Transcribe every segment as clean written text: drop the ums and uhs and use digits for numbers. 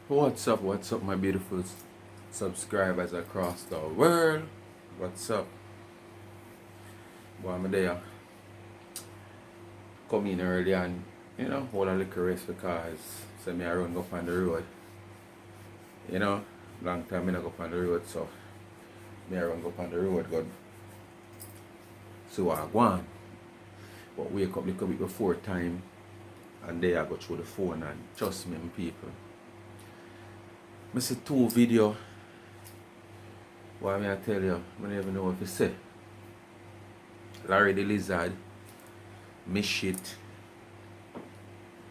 What's up, my beautiful subscribers across the world? What's up? Well, I'm there. Come in early and, hold a little rest because, say, me I run go on the road. You know, long time I not go on the road, so me I run go on the road, go so I go on. But wake up a little bit before time, and there I go through the phone and trust me, my people. I see two video. Why may I tell you? I don't even know what to say. Larry the Lizard, miss shit,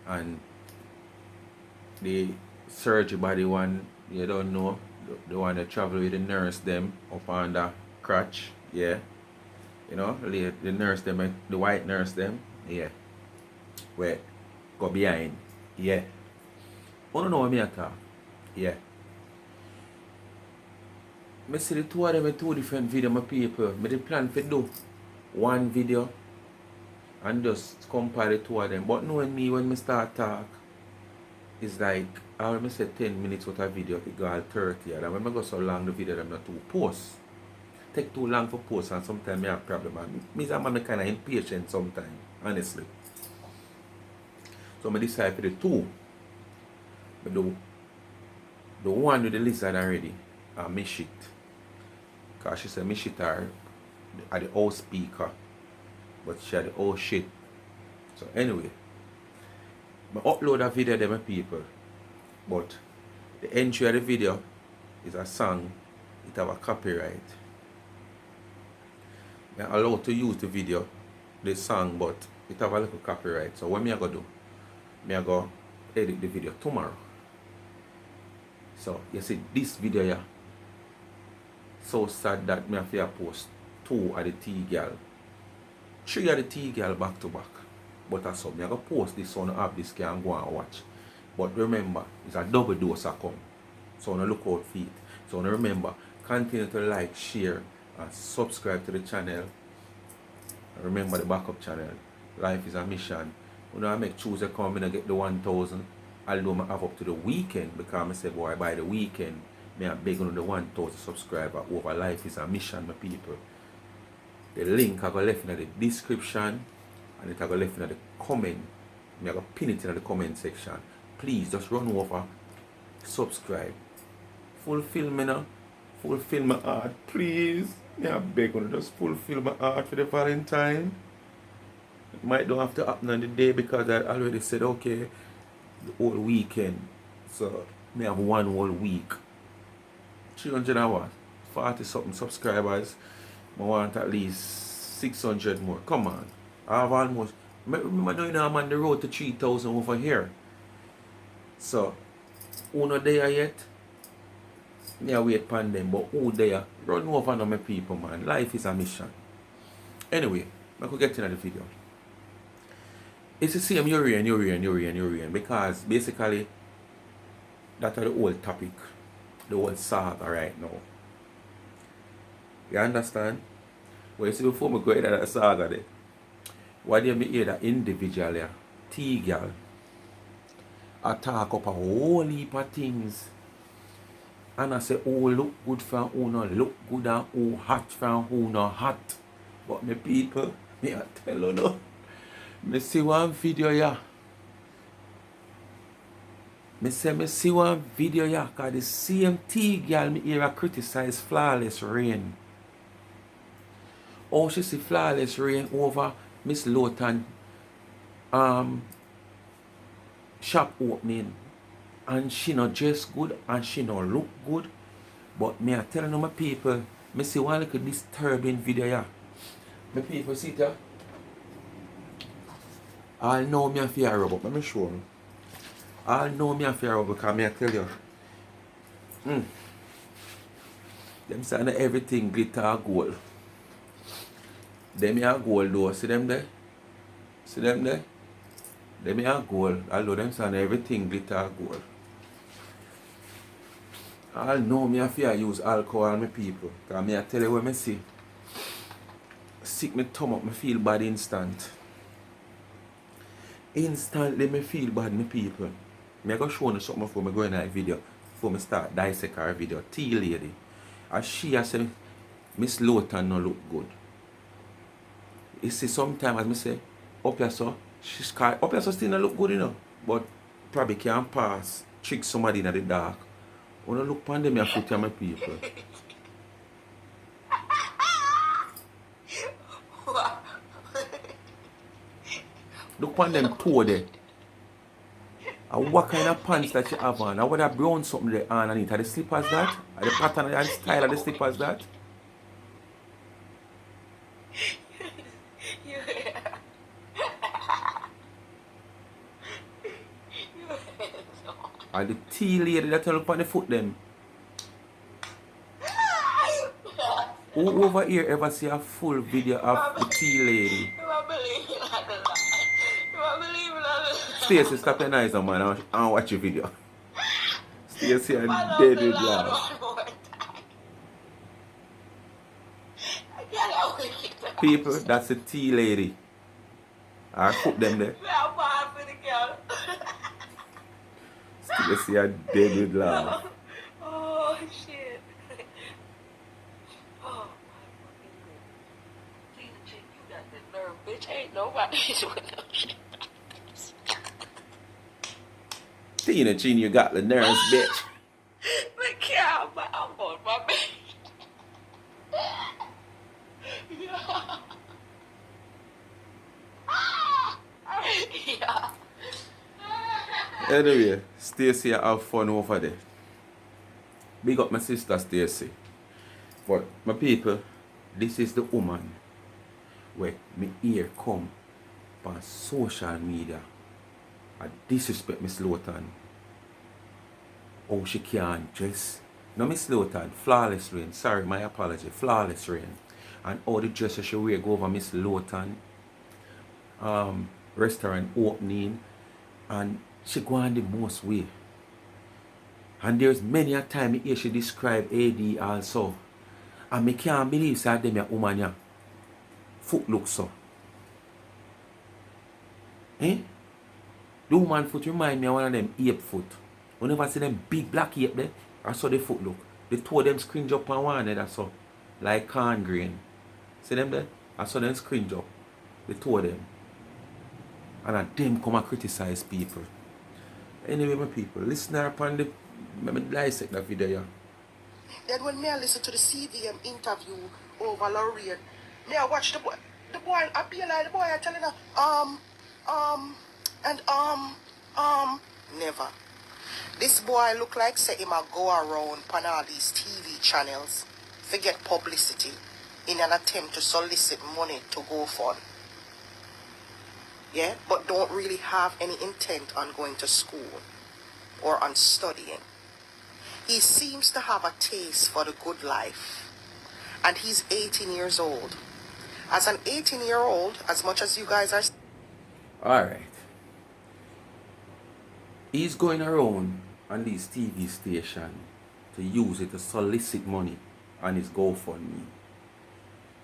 and the surgery body one, you don't know, the one that travel with the nurse them up on the crutch, yeah. You know, the nurse them, the white nurse them, yeah. Where go behind, yeah. I don't know what me I talk, yeah. I see the two of them in two different videos, my people. I did plan to do one video and just compare the two of them. But knowing me, when I start talk, it's like, I already said 10 minutes with a video, it go all 30. And when I go so long, the video, I'm not too post. Take too long for post, and sometimes I have a problem. And I'm kind of impatient sometimes, honestly. So I decide for the two. But the one with the lizard already, I miss it. Because she said, miss shit her at the old speaker. But she had the old shit. So anyway, I upload a video to my people. But the entry of the video is a song. It have a copyright. I'm allowed to use the video, the song, but it have a little copyright. So what me I go do? Me I go edit the video tomorrow. So you see this video here. So sad that me have to post 2 of the T-girl. 3 of the T-girl back to back. But that's something. I'm going to post this on the app, this can go and watch. But remember, it's a double dose of come. So look out for it. So remember, continue to like, share, and subscribe to the channel. And remember the backup channel. Life is a mission. When I make Tuesday come in and get the 1,000, although I have up to the weekend, because I say, boy, by the weekend, me I beg on the 1,000 subscriber over. Life is a mission, my people. The link I go left in the description, and it I go left in the comment. Me I go pin it in the comment section. Please just run over, subscribe. Fulfill me now. Fulfill my heart, please. Me I beg on just fulfill my heart for the Valentine. It might don't have to happen on the day because I already said okay the whole weekend. So me have one whole week. 300 hours, 40 something subscribers. I want at least 600 more. Come on. I have almost, remember now I'm on the road to 3,000 over here. So, who not there yet? Me I wait upon them, but who there? Run over on my people, man. Life is a mission. Anyway, I could get into the video. It's the same Urian, because basically that's the whole topic, the whole saga right now. You understand? Well, you see, before I go into that saga there, why do you hear that individual here, T-girl, attack up a whole heap of things, and I say, oh, look good from who no look good, and who hot from who no hot. But my people, me I tell you no, me see one video here. Me see one video here, because the same T-girl me hear criticize Flawless Rain. Oh, she see Flawless Rain over Miss Lawton shop opening, and she not dress good and she not look good. But me I tell you my people, me see one little disturbing video here. My people see it. I know me a fear rub up, let me show you. I know me a fear rub because me I tell you. Them say that everything glitter gold. Them here gold though, see them there? See them there? Them here gold, although them say everything glitter gold. I know me if I use alcohol, my people. Because me I tell you what I see. Sick me thumb up, me feel bad instant. Instantly me feel bad, my people. I go show you something before I go in that video. Before I start dissect our video. Tea lady. And she has said, Miss Lowton no look good. You see, sometimes as I say, up here so, she's called, up here so still not look good, you know. But probably can't pass, trick somebody in the dark. When I look upon them, I foot my people. Look upon them toe there. And what kind of pants that you have on? And what that brown something there underneath? Are the slippers that? Are the pattern and style of the slippers that? Are the tea lady that you look on the foot them? Who over here ever see a full video of the tea lady? Stacey, stop your noise, man. I watch your video. Stacey, I'm dead with laugh. People, that's the tea lady. I put them there. Stacey, I'm dead with laugh. Oh, shit. Oh, my fucking God. Tina, you got the nerve, bitch. Ain't nobody doing no shit. Tina Chin, you got the nerves, bitch. Look here, I'm on my baby. Yeah. Yeah. Anyway, Stacey, have fun over there. Big up my sister Stacey. But my people, this is the woman where me ear come on social media. I disrespect Miss Lowton. Oh, she can't dress. No, Miss Lowton, flawless rain. Sorry, my apology. Flawless rain. And all the dresses she wear go over Miss Lowton restaurant opening. And she go on the most way. And there's many a time here she describe AD also. And me can't believe that them a woman ya. Foot look so. Eh? The woman foot remind me of one of them ape foot. Whenever I see them big black ape there, I saw the foot look. The two of them scringe up on one there, that's all. Like corn grain. See them there? I saw them scringe up. The two of them. And them come and criticize people. Anyway, my people, listen upon the... Let me dissect that video, yeah. Then when me I listen to the CVM interview over Laureate, me I watch the boy, I be like the boy I telling her, never. This boy look like say him a go around on all these TV channels, forget publicity, in an attempt to solicit money to go fund. Yeah, but don't really have any intent on going to school or on studying. He seems to have a taste for the good life. And he's 18 years old. As an 18-year-old, as much as you guys are... Alright. He's going around on this TV station to use it to solicit money on his GoFundMe.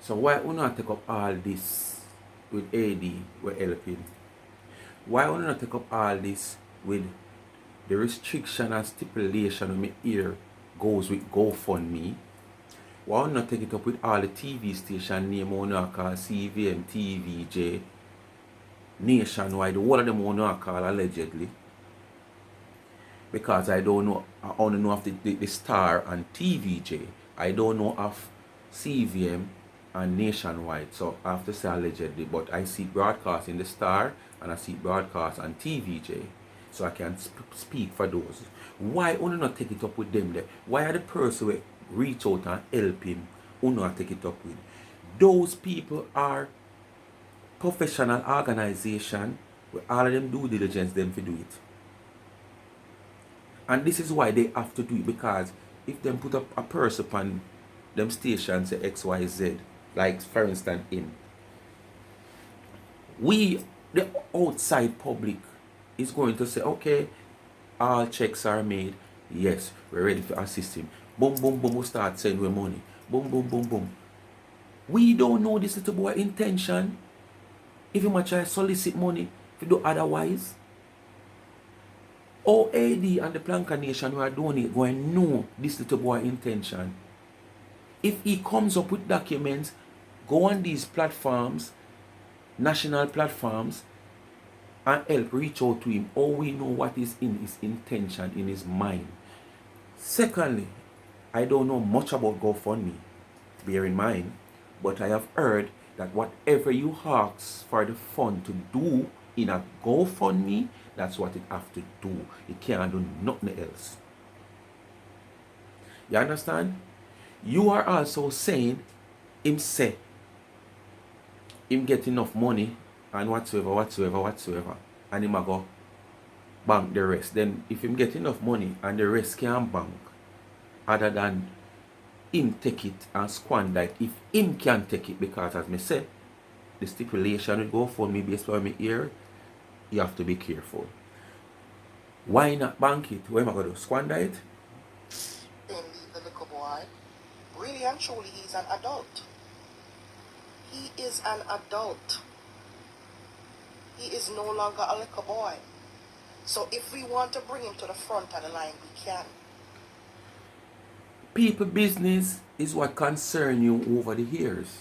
So why would not take up all this with AD we're helping? Why would not take up all this with the restriction and stipulation of my ear goes with GoFundMe? Why would not take it up with all the TV station name on call CVM, TVJ, nationwide, all of them on call allegedly? Because I don't know, I only know of the Star and TVJ. I don't know of CVM and nationwide. So I have to say allegedly, but I see broadcast in the Star and I see broadcast on TVJ. So I can speak for those. Why only not take it up with them there? Why are the person who reach out and help him only not take it up with? Those people are professional organization where all of them due diligence them to do it. And this is why they have to do it, because if them put up a person upon them stations say XYZ, like for instance in, we, the outside public, is going to say, okay, all checks are made, yes, we're ready to assist him. Boom, boom, boom, we'll start sending him money. Boom, boom, boom, boom. We don't know this little boy intention. If he might try to solicit money, if you do otherwise. OAD and the Planka Nation who are doing it going to know this little boy intention. If he comes up with documents, go on these platforms, national platforms, and help reach out to him. All we know what is in his intention, in his mind. Secondly, I don't know much about GoFundMe, bear in mind, but I have heard that whatever you ask for the fund to do in a GoFundMe, that's what it have to do. It can't do nothing else. You understand? You are also saying him say him get enough money and whatsoever, and him a go bank the rest. Then if him get enough money and the rest can't bank, other than him take it and squander it, if him can take it, because as me say, the stipulation will go for me based on me here, you have to be careful. Why not bank it? What am I going to do? Squander it? Then leave the little boy. Really and truly, he's an adult. He is an adult. He is no longer a little boy. So if we want to bring him to the front of the line, we can. People business is what concern you over the years.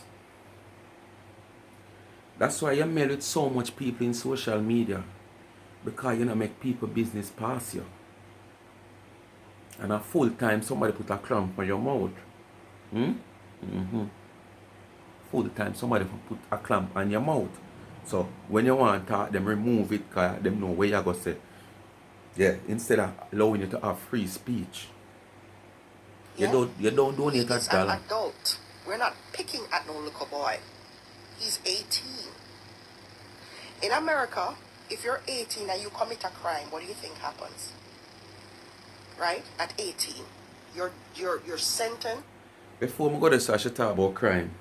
That's why you met with so much people in social media, because you know make people business pass you. And a full time somebody put a clamp on your mouth. Full time somebody put a clamp on your mouth. So when you want to talk, them remove it because them know where you're going to say. Yeah, instead of allowing you to have free speech. Yeah? You don't donate He is a dollar. an adult. We're not picking at no little boy. He's 18. In America, if you're 18 and you commit a crime, what do you think happens? Right? At 18, you're sentenced. Before I go to she talk about crime,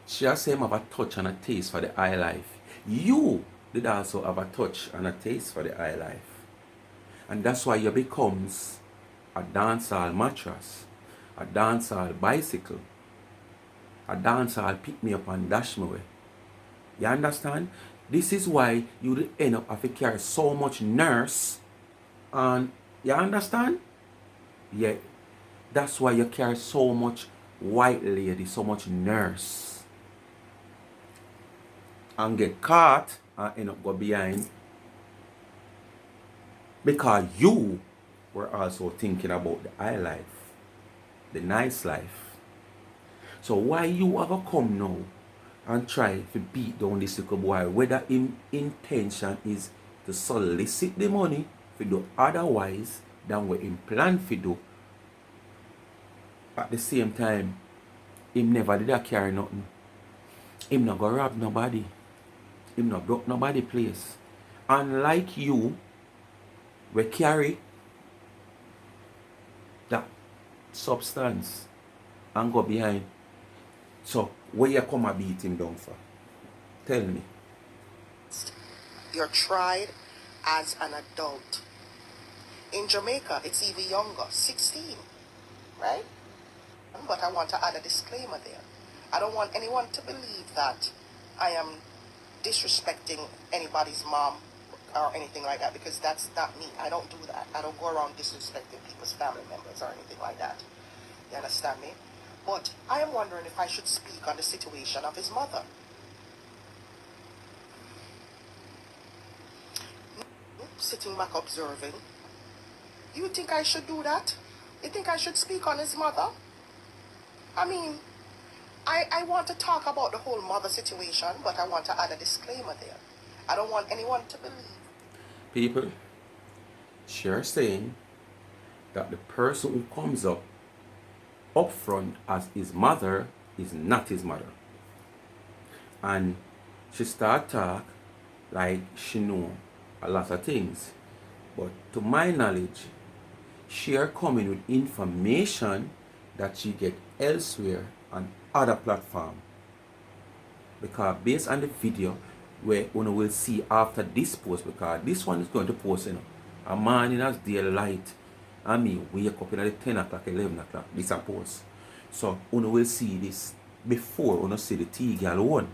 she has say have a touch and a taste for the high life. You did also have a touch and a taste for the high life. And that's why you becomes a dancehall mattress, a dancehall bicycle, a dancehall pick me up and dash me away. You understand? This is why you end up having to carry so much nurse. And you understand? Yeah. That's why you carry so much white lady, so much nurse. And get caught and end up go behind. Because you were also thinking about the high life, the nice life. So why you ever come now and try to beat down this little boy, whether intention is to solicit the money to do otherwise than what him plan to do. At the same time, him never did a carry nothing. Him not go rob nobody. Him not broke nobody place. Unlike you, we carry that substance and go behind. So where you come and beat him down for? Tell me. You're tried as an adult. In Jamaica, it's even younger, 16, right? But I want to add a disclaimer there. I don't want anyone to believe that I am disrespecting anybody's mom or anything like that, because that's not me. I don't do that. I don't go around disrespecting people's family members or anything like that. You understand me? But I am wondering if I should speak on the situation of his mother. Sitting back observing. You think I should do that? You think I should speak on his mother? I mean, I want to talk about the whole mother situation, but I want to add a disclaimer there. I don't want anyone to believe. People, she's saying that the person who comes up front as his mother is not his mother. And she start talk like she know a lot of things. But to my knowledge, she are coming with information that she get elsewhere on other platform. Because based on the video where you will see after this post, because this one is going to post, you know, a man in his daylight and me wake up in the 10 o'clock, 11 o'clock, this a post. So you will see this before you see the tea girl one.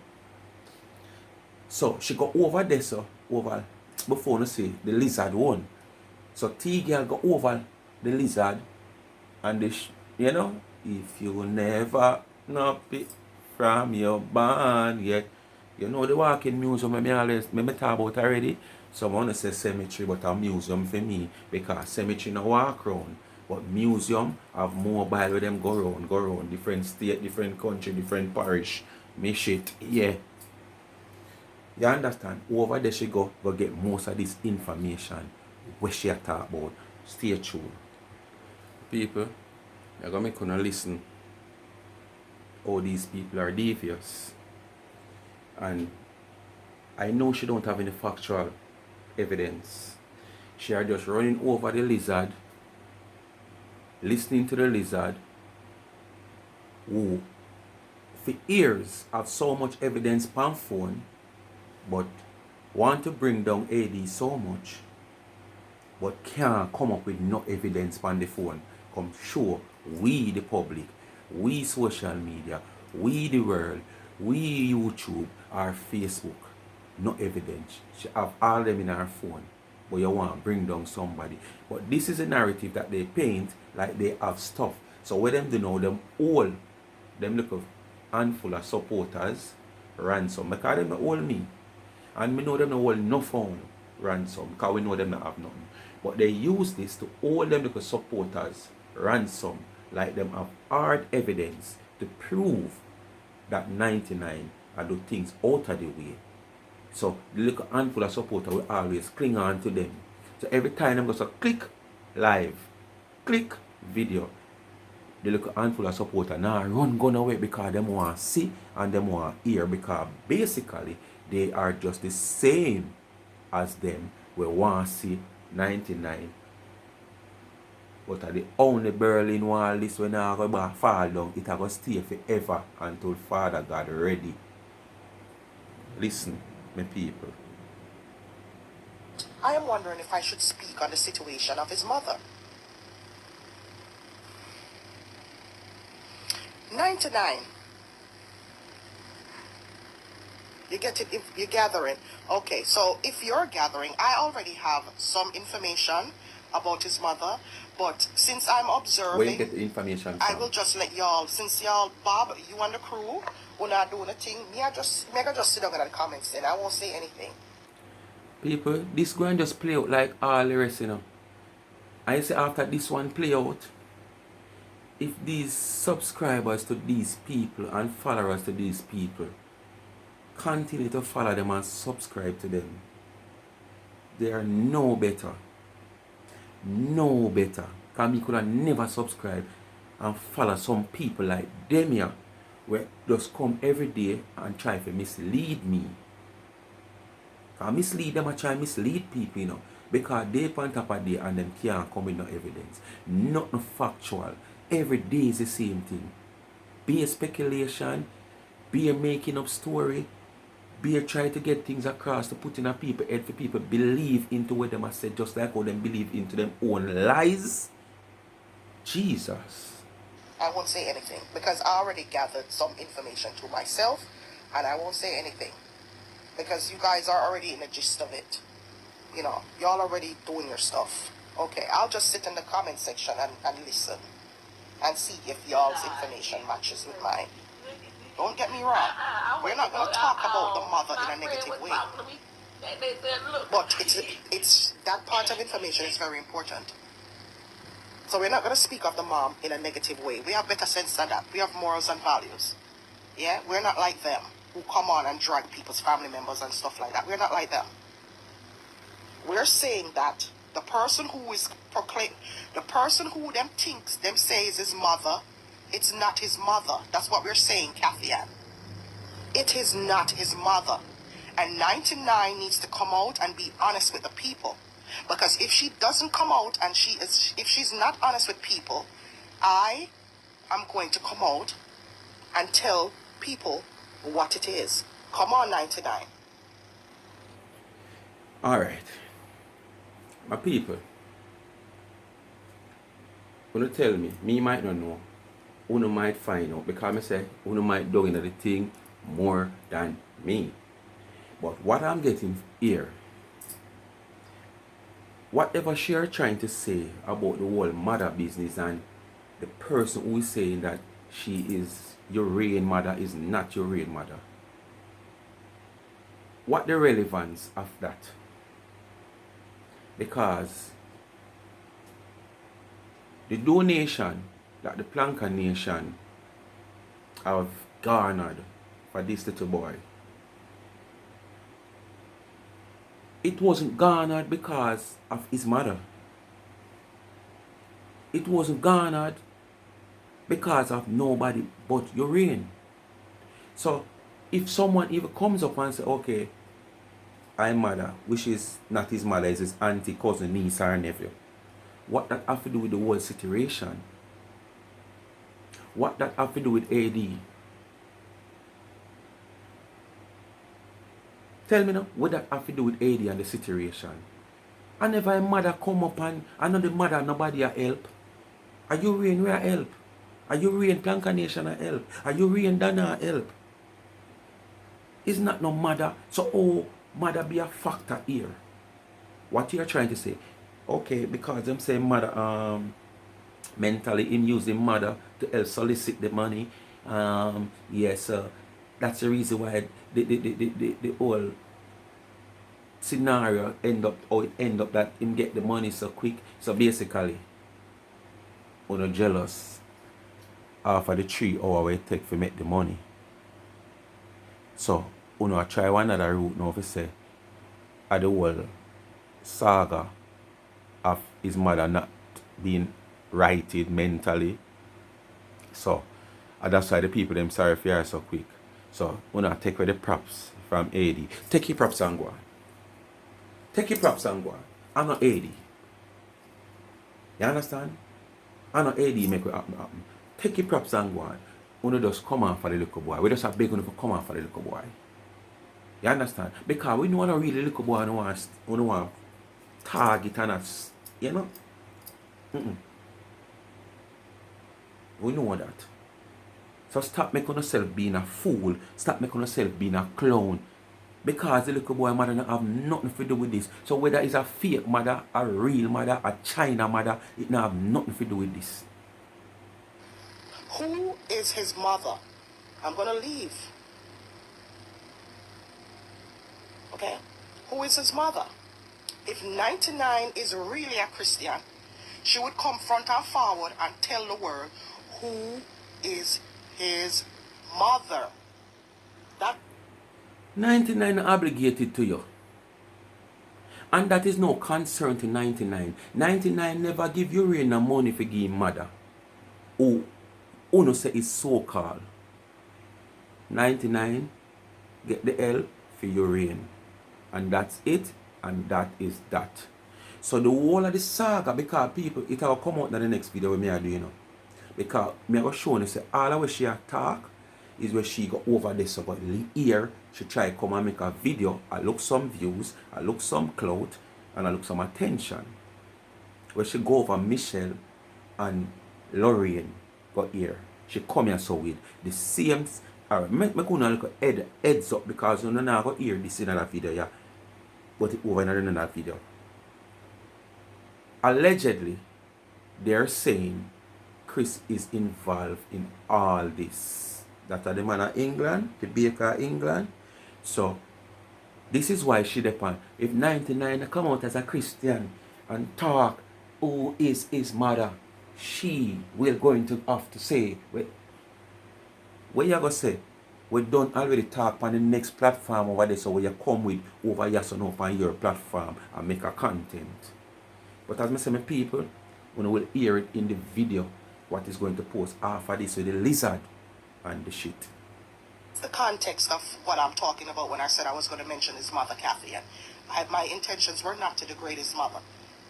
So she go over there, so over before you see the lizard won. So T-girl go over the lizard and you know, if you never know it from your barn yet. You know the walking museum me always me talk about already. Someone say cemetery but a museum for me because cemetery no walk around. But museum have mobile where them go around, different state, different country, different parish. Me shit, yeah. You understand? Over there she go get most of this information where she talk about. Stay tuned. People, you're gonna make you listen how these people are devious. And I know she don't have any factual evidence. She are just running over the lizard, listening to the lizard, who for years have so much evidence on phone, but want to bring down AD so much, but can't come up with no evidence on the phone. Come show we the public, we social media, we the world, we YouTube, our Facebook, no evidence. She have all them in her phone, but you want to bring down somebody. But this is a narrative that they paint like they have stuff. So what them do know, them all, them look a handful of supporters, ransom. Because them all me. And we know them all no phone ransom. Because we know them not have nothing. But they use this to all them look supporters, ransom. Like them have hard evidence to prove that 99 are do things out of the way. So the little handful of supporters will always cling on to them. So every time them go to click live, click video, the little handful of supporters now run gun away because them want to see and them want to hear, because basically they are just the same as them. We want to see 99. But at the only Berlin Wall this when I go back fall down, it will stay forever until Father God ready. Listen, my people. I am wondering if I should speak on the situation of his mother. 99. You get it? If you're gathering. Okay, so if you're gathering, I already have some information about his mother, but since I'm observing, Where you get the information from? I will just let y'all, since y'all, Bob, you and the crew, who not doing a thing, me I just sit down in the comments and I won't say anything. People, this going just play out like all the rest, you know. I say after this one play out, if these subscribers to these people and followers to these people continue to follow them and subscribe to them, they are no better. No better. Because me could have never subscribe and follow some people like them here, where just come every day and try to mislead me. Because mislead them and try to mislead people, you know. Because they on top of day and them can't come with no evidence. Nothing factual. Every day is the same thing. Be a speculation, be a making up story, be a try to get things across to put in a people head for people believe into what them have said, just like how them believe into them own lies. Jesus. I won't say anything because I already gathered some information to myself and I won't say anything because you guys are already in the gist of it. You know, y'all already doing your stuff. Okay, I'll just sit in the comment section and listen and see if y'all's information matches with mine. Don't get me wrong. We're not going to talk about the mother in a negative way. But it's that part of information is very important. So we're not going to speak of the mom in a negative way. We have better sense than that. We have morals and values. Yeah? We're not like them who come on and drag people's family members and stuff like that. We're not like them. We're saying that the person who is the person who them thinks them say is his mother, it's not his mother. That's what we're saying, Kathy Ann. It is not his mother. And 99 needs to come out and be honest with the people. Because if she doesn't come out and if she's not honest with people, I am going to come out and tell people what it is. Come on, 99. Alright. My people, you tell me might not know, you might find out, because I say you might dug into the thing more than me. But what I'm getting here whatever she are trying to say about the whole mother business and the person who is saying that she is your real mother is not your real mother, what the relevance of that? Because the donation that the Planka Nation have garnered for this little boy, it wasn't garnered because of his mother. It wasn't garnered because of nobody but Urine. So if someone even comes up and says, okay, I'm mother, which is not his mother, is his auntie, cousin, niece, or nephew, what that have to do with the whole situation? What that have to do with AD? Tell me now, what that have to do with AD and the situation? And if a mother come up and I know the mother nobody a help, are you rain where help? Are you rain Planka Nation a help? Are you rain Dana a help? It's not no mother, so oh, mother be a factor here. What you're trying to say? Okay, because them say mother mentally him using mother to help solicit the money. Yes, that's the reason why the whole scenario end up that him get the money so quick. So basically, you're jealous after the 3 hours it take to make the money. So I try one other route now to say at the whole saga of his mother not being righted mentally. So that's why the people them sorry for her so quick. So take away the props from AD. Take your props and go on. Take your props and go on. I'm not AD. You understand? I'm not AD make it happen. Take your props and go on. Just come on for the little boy. We just have big to come on for the little boy. You understand? Because we don't want to really little boy and want target and us. You know? We know that. So stop making yourself being a fool. Stop making yourself being a clown. Because the little boy mother don't have nothing to do with this. So whether it's a fake mother, a real mother, a China mother, it don't have nothing to do with this. Who is his mother? I'm going to leave. Okay? Who is his mother? If 99 is really a Christian, she would come front and forward and tell the world who is his mother. That 99 obligated to you. And that is no concern to 99. 99 never give you rain no money for give mother. Who no say is so-called. 99 get the help for your rain. And that's it. And that is that. So the whole of the saga, because people, it will come out in the next video where me are doing. Because me are showing you say all the way she talk is where she go over this. So but here she try come and make a video. I look some views, I look some clout, and I look some attention. Where she go over Michelle and Lorraine got here. She come here so with the same. Alright, me gonna look heads up because you know now got hear this in another video, yeah. But it over in another video. Allegedly, they're saying Chris is involved in all this. That are the man of England, the baker of England. So this is why she depend. If 99 come out as a Christian and talk who is his mother, she will going to have to say, what you gonna say? We don't already talk on the next platform over there, so where you come with over here so now on your platform and make a content. But as I say, my people, when we will hear it in the video, what is going to post after this with the lizard and the shit. It's the context of what I'm talking about when I said I was going to mention his mother, Kathy. And my intentions were not to degrade his mother.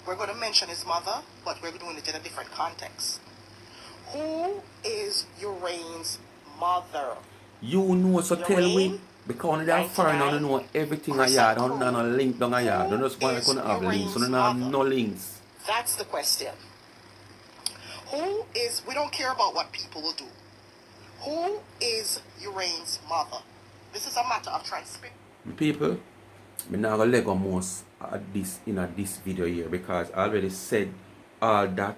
We're going to mention his mother, but we're doing it in a different context. Who is Uraine's mother? You know, so tell me, because they are foreign, I don't know everything I had, I don't know a link down I had, I don't just want to have links, I don't have no links. That's the question. Who is, we don't care about what people will do. Who is Uraine's mother? This is a matter of transparency. People, I'm not going to let go most this video here, because I already said all that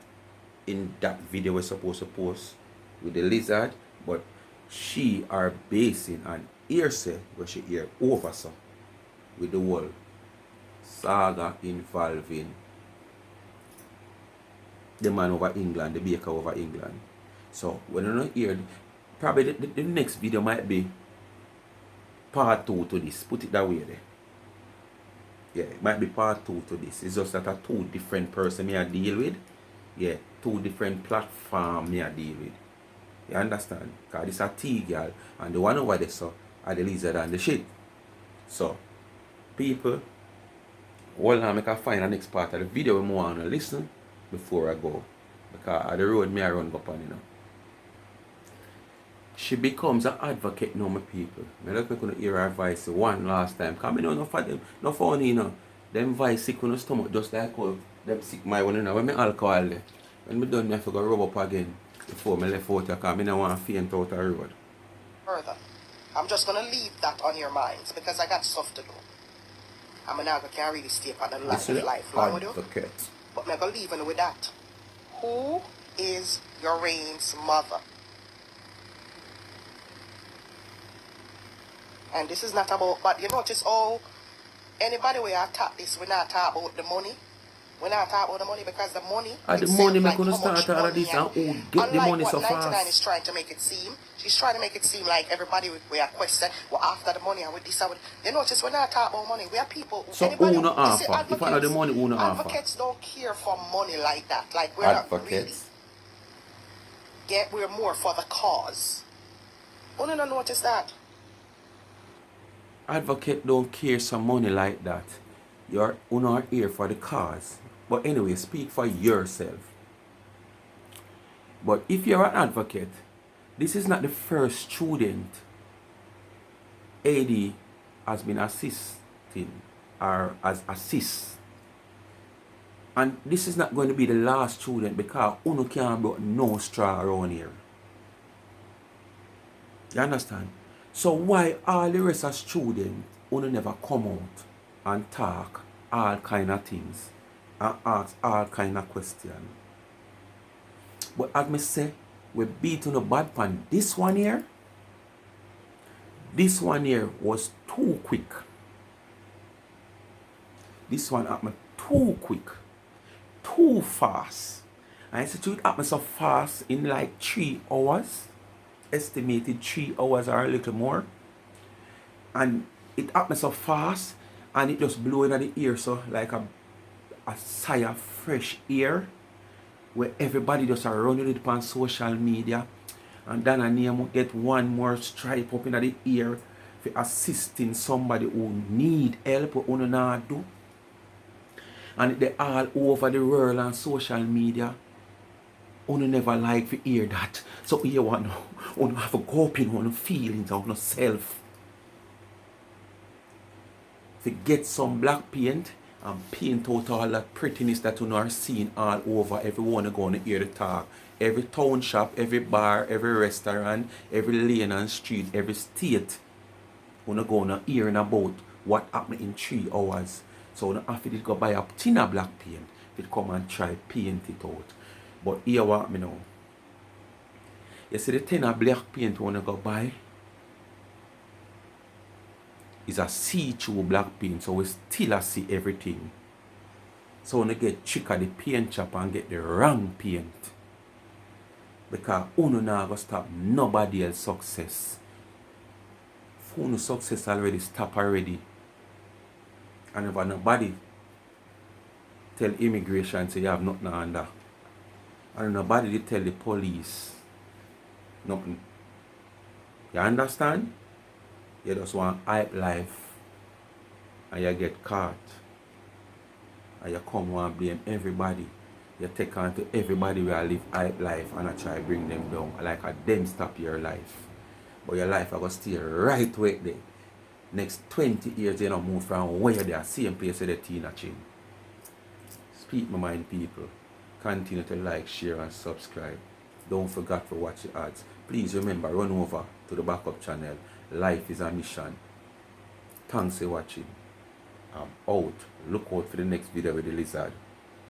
in that video we're supposed to post with the lizard, but she are basing on hearsay where she hear over so with the whole saga involving the man over England, the baker over England. So when you don't hear, probably the next video might be part 2 to this. Put it that way there. Yeah, it might be part 2 to this. It's just that a 2 different person me I deal with. Yeah, 2 different platform me I deal with. You understand? Because this a T girl, and the one over there so are the lizard and the shit. So people, hold on, make I find the next part of the video we want to listen before I go. Because at the road me I run up on, you know. She becomes an advocate now, my people. I don't think I could hear her voice one last time. Because I know enough of them, no funny, you know. Them voice sick on the stomach, just like how them sick my one, you know. When me alcohol there, when me done, I have to go rub up again before me left out here, because I don't want to faint out the road. Further, I'm just going to leave that on your minds because I got stuff to do. I'm not going to carry this tape on the lifeline with you. But I'm going to leave you with that. Who is your Rain's mother? And this is not about, but you notice all, anybody where I talk this, we're not talking about the money. We're not talking about the money because the money. The money make gonna start all of this and who get the money so fast. 99 is trying to make it seem. She's trying to make it seem like everybody we are question, well, after the money and with this and with, you notice we're not talking about money. We are people. So who no offer? If I know the money, who no offer? Advocates don't care for money like that. Like we're not really. Yeah, we're more for the cause. Who don't notice that? Advocate don't care some money like that. You're not here for the cause. But anyway, speak for yourself. But if you're an advocate, this is not the first student AD has been assisting or as assist. And this is not going to be the last student because Uno can't brought no straw around here. You understand? So why all the rest of students Uno never come out and talk all kind of things and ask all kind of questions? But as me say, we beat on a bad pan. This one here was too quick. This one happened too quick, too fast. And I said it happened so fast in like 3 hours. Estimated 3 hours or a little more, and it happened so fast and it just blew in the ear, so like a sigh of fresh air where everybody just around it on social media, and then a name get one more stripe up in the ear for assisting somebody who need help who not do, and they all over the world on social media. Uno never like to hear that. So you want to have to go up in on feelings of yourself. To get some black paint and paint out all that prettiness that you are seeing all over. Everyone going to hear the talk. Every town shop, every bar, every restaurant, every lane and street, every state. Uno going to hear about what happened in 3 hours. So uno have to go buy a tin of black paint. It come and try paint it out. But here what me know. You see the tin of black paint when you go buy is a see-through black paint, so we still see everything. So when you get trick at the paint shop and get the wrong paint. Because uno not gonna stop nobody else's success. Uno success already stop already. And if nobody tell immigration say you have nothing under. And nobody did tell the police nothing. You understand? You just want hype life and you get caught. And you come and blame everybody. You take on to everybody where live hype life and I try bring them down. Like a them stop your life. But your life I go stay right where there. Next 20 years you don't move from where they are same place where the teen chin. Speak my mind, people. Continue to like, share and subscribe. Don't forget to watch the ads. Please remember, run over to the backup channel. Life is a mission. Thanks for watching. I'm out. Look out for the next video with the lizard.